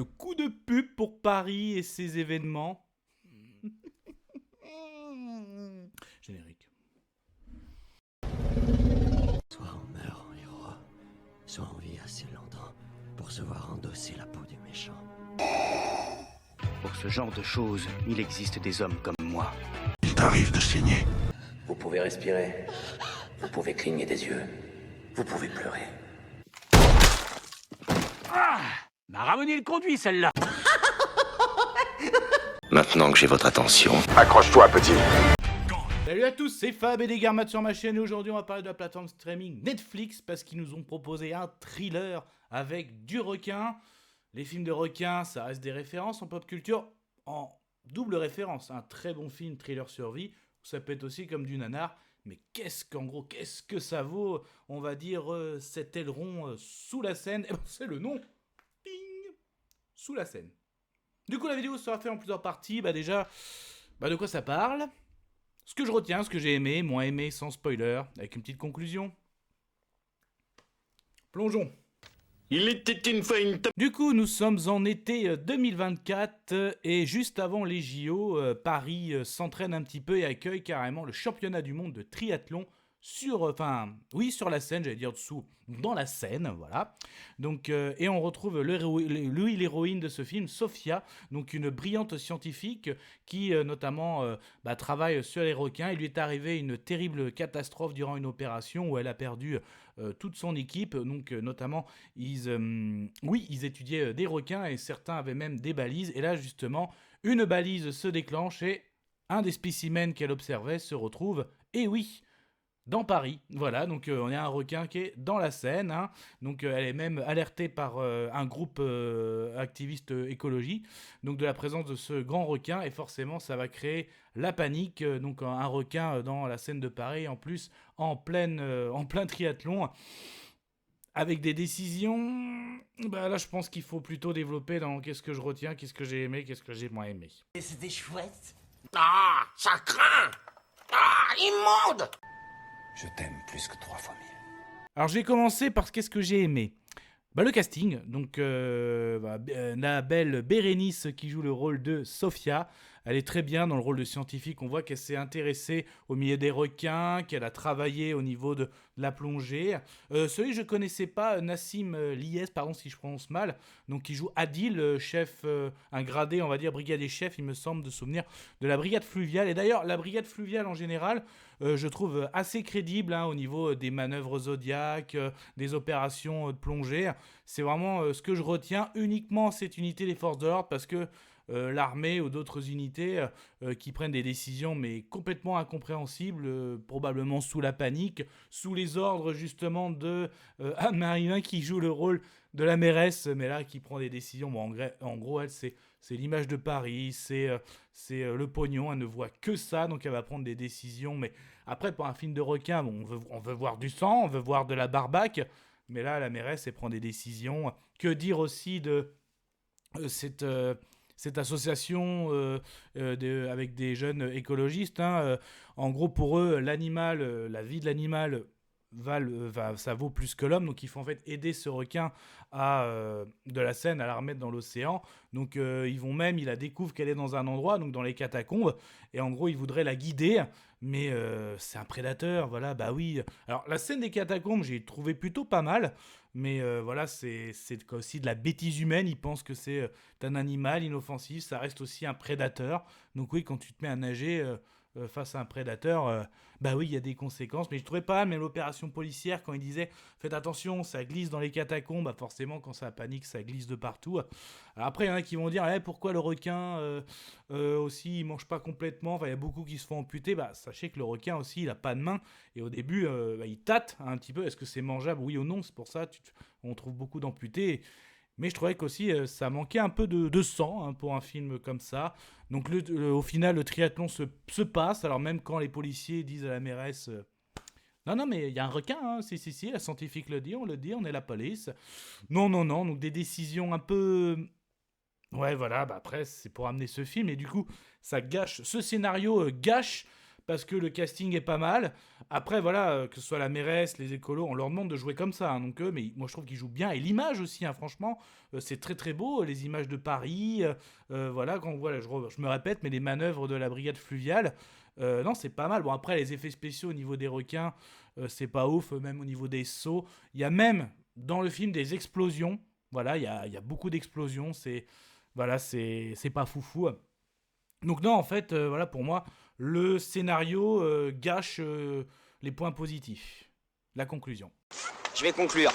Le coup de pub pour Paris et ses événements. Générique. Soit on meurt en héros, soit on vit assez longtemps pour se voir endosser la peau du méchant. Pour ce genre de choses, il existe des hommes comme moi. Il t'arrive de saigner. Vous pouvez respirer, vous pouvez cligner des yeux, vous pouvez pleurer. M'a ramené le conduit, celle-là. Maintenant que j'ai votre attention, Accroche-toi, petit. Salut à tous, c'est Fab et des Garmat sur ma chaîne et aujourd'hui on va parler de la plateforme streaming Netflix parce qu'ils nous ont proposé un thriller avec du requin. Les films de requins, ça reste des références en pop culture, en double référence. Un très bon film, thriller survie, ça peut être aussi comme du nanar. Mais qu'est-ce que ça vaut, on va dire, cet aileron sous la scène? Eh ben, c'est le nom. Ping. Sous la scène. Du coup, la vidéo sera faite en plusieurs parties. Déjà, de quoi ça parle? Ce que je retiens, ce que j'ai aimé, moins aimé, sans spoiler, avec une petite conclusion. Plongeons. Il était une fois une Du coup, nous sommes en été 2024 et juste avant les JO, Paris s'entraîne un petit peu et accueille carrément le championnat du monde de triathlon sur la Seine, j'allais dire dessous, dans la Seine, voilà. Donc, et on retrouve l'héroïne de ce film, Sophia, donc une brillante scientifique qui notamment travaille sur les requins. Il lui est arrivé une terrible catastrophe durant une opération où elle a perdu toute son équipe. Donc, notamment, ils étudiaient des requins et certains avaient même des balises. Et là, justement, une balise se déclenche et un des spécimens qu'elle observait se retrouve, et oui, dans Paris. Voilà, donc on a un requin qui est dans la Seine. Hein. Donc elle est même alertée par un groupe activiste écologie, donc de la présence de ce grand requin, et forcément ça va créer la panique. Donc un requin dans la Seine de Paris, en plus en plein triathlon, avec des décisions. Là je pense qu'il faut plutôt développer dans qu'est-ce que je retiens, qu'est-ce que j'ai aimé, qu'est-ce que j'ai moins aimé. Et c'était chouette. Ah, ça craint. Ah, immonde. Je t'aime plus que 3 fois 1000. Alors je vais commencer par qu'est-ce que j'ai aimé. Le casting, donc la belle Bérénice qui joue le rôle de Sophia, elle est très bien dans le rôle de scientifique. On voit qu'elle s'est intéressée au milieu des requins, qu'elle a travaillé au niveau de la plongée. Celui que je connaissais pas, Nassim Lies, pardon si je prononce mal, donc qui joue Adil, chef, un gradé, on va dire brigadier chef, il me semble de souvenir, de la brigade fluviale. Et d'ailleurs, la brigade fluviale en général, je trouve assez crédible au niveau des manœuvres Zodiac, des opérations de plongée. C'est vraiment ce que je retiens, uniquement cette unité des forces de l'ordre, parce que l'armée ou d'autres unités qui prennent des décisions mais complètement incompréhensibles, probablement sous la panique, sous les ordres justement de Anne Marivin qui joue le rôle de la mairesse, mais là qui prend des décisions. En gros, elle, c'est l'image de Paris, c'est le pognon, elle ne voit que ça, donc elle va prendre des décisions. Mais après, pour un film de requin, on veut voir du sang, on veut voir de la barbaque, mais là, la mairesse, elle prend des décisions. Que dire aussi de cette association avec des jeunes écologistes, hein, en gros, pour eux, l'animal, la vie de l'animal ça vaut plus que l'homme, donc il faut en fait aider ce requin de la Seine à la remettre dans l'océan. Donc il la découvre qu'elle est dans un endroit, donc dans les catacombes, et en gros il voudrait la guider, mais c'est un prédateur, voilà, bah oui. Alors la scène des catacombes, j'ai trouvé plutôt pas mal, mais voilà, c'est aussi de la bêtise humaine. Ils pensent que c'est un animal inoffensif, ça reste aussi un prédateur. Donc oui, quand tu te mets à nager face à un prédateur, bah oui, il y a des conséquences. Mais je trouvais pas mal, même l'opération policière, quand il disait faites attention, ça glisse dans les catacombes, bah forcément, quand ça panique, ça glisse de partout. Alors après, il y en a qui vont dire pourquoi le requin aussi, il mange pas complètement. Enfin, il y a beaucoup qui se font amputer. Sachez que le requin aussi, il a pas de main. Et au début, il tâte un petit peu. Est-ce que c'est mangeable, oui ou non? C'est pour ça on trouve beaucoup d'amputés. Mais je trouvais qu'aussi ça manquait un peu de sang pour un film comme ça. Donc au final, le triathlon se passe. Alors même quand les policiers disent à la mairesse non, mais il y a un requin, hein. Si, la scientifique le dit, on est la police. Non. Donc des décisions un peu... Ouais, voilà, après, c'est pour amener ce film. Et du coup, ça gâche... Ce scénario gâche parce que le casting est pas mal. Après, voilà, que ce soit la mairesse, les écolos, on leur demande de jouer comme ça. Hein, donc, mais moi, je trouve qu'ils jouent bien. Et l'image aussi, hein, franchement, c'est très très beau. Les images de Paris, voilà, quand voilà, je me répète, mais les manœuvres de la brigade fluviale, non, c'est pas mal. Bon, après, les effets spéciaux au niveau des requins, c'est pas ouf, même au niveau des sauts. Il y a même dans le film des explosions. Voilà, il y a beaucoup d'explosions. Voilà, c'est pas foufou. Donc non, en fait, voilà, pour moi, le scénario gâche les points positifs. La conclusion. Je vais conclure.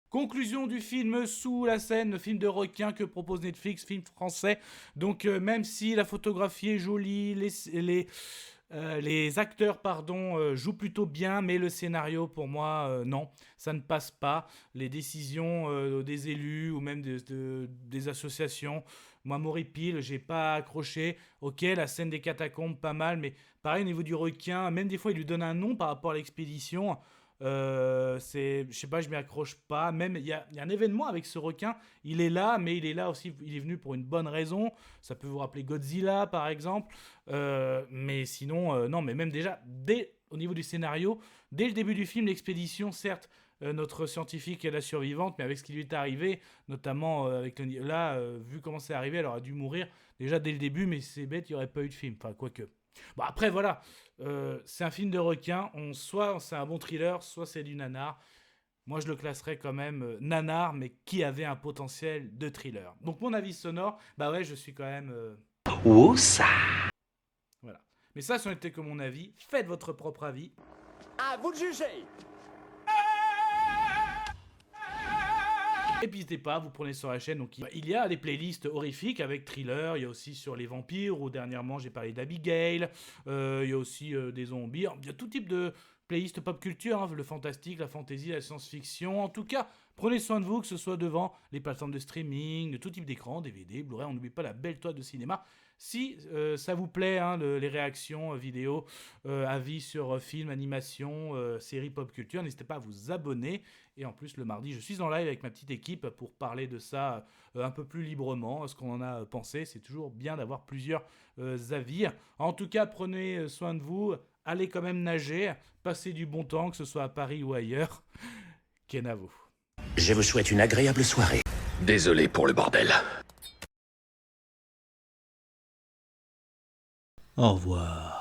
Conclusion du film Sous la scène, film de requin que propose Netflix, film français. Donc même si la photographie est jolie, les acteurs jouent plutôt bien, mais le scénario, pour moi, non, ça ne passe pas. Les décisions des élus ou même des associations, moi, m'horripile, j'ai pas accroché. Ok, la scène des catacombes, pas mal, mais pareil, au niveau du requin, même des fois, il lui donne un nom par rapport à l'expédition. Je sais pas, je m'y accroche pas. Même il y a un événement avec ce requin, il est là, mais il est là aussi, il est venu pour une bonne raison. Ça peut vous rappeler Godzilla par exemple, mais sinon non. Mais même déjà au niveau du scénario, dès le début du film, l'expédition, certes, notre scientifique est la survivante, mais avec ce qui lui est arrivé, notamment avec vu comment c'est arrivé, elle aurait dû mourir déjà dès le début, mais c'est bête, il n'y aurait pas eu de film. Enfin, quoique. Bon, après, voilà, c'est un film de requin. Soit c'est un bon thriller, soit c'est du nanar. Moi, je le classerais quand même nanar, mais qui avait un potentiel de thriller. Donc, mon avis sonore, bah ouais, je suis quand même... Oussa. Voilà. Mais ça, ce n'était que mon avis. Faites votre propre avis. À vous de juger. Et puis n'hésitez pas, vous prenez sur la chaîne. Donc, il y a des playlists horrifiques avec thriller. Il y a aussi sur les vampires, où dernièrement j'ai parlé d'Abigail. Il y a aussi des zombies. Il y a tout type de playlists pop culture, hein, le fantastique, la fantasy, la science-fiction. En tout cas, prenez soin de vous, que ce soit devant les plateformes de streaming, de tout type d'écran, DVD, Blu-ray. On n'oublie pas la belle toile de cinéma. Si ça vous plaît, hein, les réactions vidéo, avis sur films, animations, séries pop culture, n'hésitez pas à vous abonner. Et en plus, le mardi, je suis en live avec ma petite équipe pour parler de ça un peu plus librement, ce qu'on en a pensé. C'est toujours bien d'avoir plusieurs avis. En tout cas, prenez soin de vous. Allez quand même nager. Passez du bon temps, que ce soit à Paris ou ailleurs. Ken à vous. Je vous souhaite une agréable soirée. Désolé pour le bordel. Au revoir.